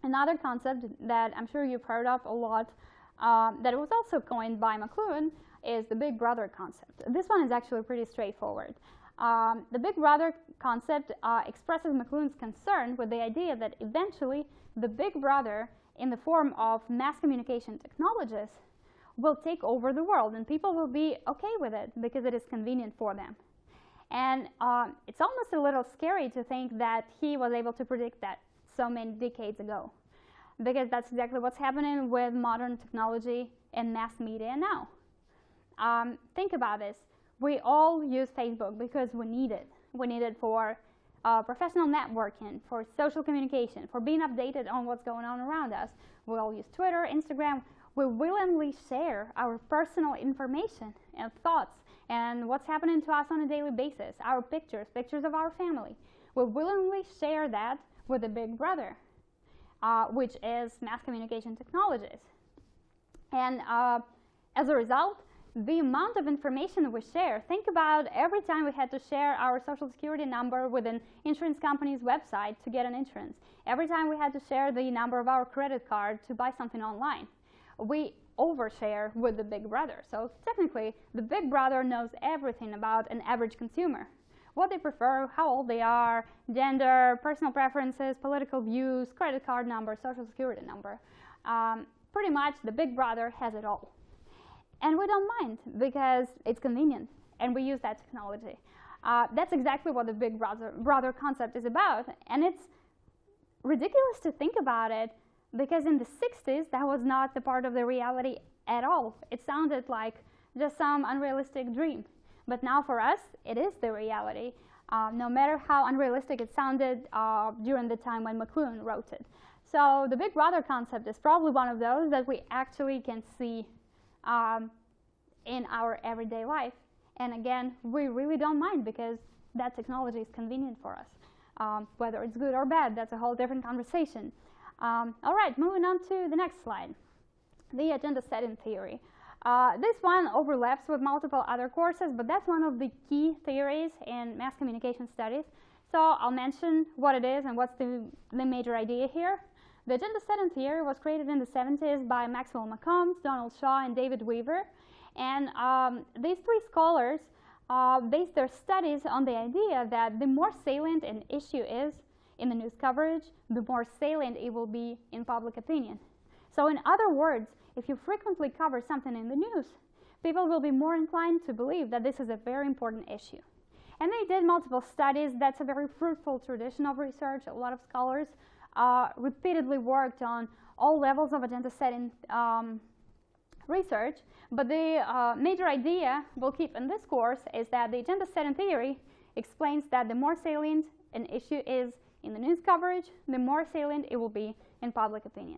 Another concept that I'm sure you've heard of a lot, that was also coined by McLuhan, is the Big Brother concept. This one is actually pretty straightforward. The Big Brother concept expresses McLuhan's concern with the idea that eventually the Big Brother, in the form of mass communication technologies, will take over the world, and people will be okay with it because it is convenient for them. And it's almost a little scary to think that he was able to predict that so many decades ago, because that's exactly what's happening with modern technology and mass media now. Think about this. We all use Facebook because we need it. We need it for professional networking, for social communication, for being updated on what's going on around us. We all use Twitter, Instagram. We willingly share our personal information and thoughts and what's happening to us on a daily basis, our pictures, pictures of our family. We willingly share that with the Big Brother, which is mass communication technologies. And as a result, the amount of information we share, think about every time we had to share our social security number with an insurance company's website to get an insurance, every time we had to share the number of our credit card to buy something online. We overshare with the Big Brother. So technically, the Big Brother knows everything about an average consumer. What they prefer, how old they are, gender, personal preferences, political views, credit card number, social security number. Pretty much the Big Brother has it all. And we don't mind because it's convenient and we use that technology. That's exactly what the Big Brother concept is about. And it's ridiculous to think about it, because in the 60s, that was not the part of the reality at all. It sounded like just some unrealistic dream. But now for us, it is the reality, no matter how unrealistic it sounded during the time when McLuhan wrote it. So the Big Brother concept is probably one of those that we actually can see in our everyday life. And again, we really don't mind because that technology is convenient for us. Whether it's good or bad, that's a whole different conversation. All right, moving on to the next slide, the agenda setting theory. This one overlaps with multiple other courses, but that's one of the key theories in mass communication studies. So I'll mention what it is and what's the major idea here. The agenda setting theory was created in the 70s by Maxwell McCombs, Donald Shaw, and David Weaver. And these three scholars based their studies on the idea that the more salient an issue is in the news coverage, the more salient it will be in public opinion. So in other words, if you frequently cover something in the news, people will be more inclined to believe that this is a very important issue. And they did multiple studies. That's a very fruitful tradition of research. A lot of scholars repeatedly worked on all levels of agenda setting research. But the major idea we'll keep in this course is that the agenda setting theory explains that the more salient an issue is in the news coverage, the more salient it will be in public opinion.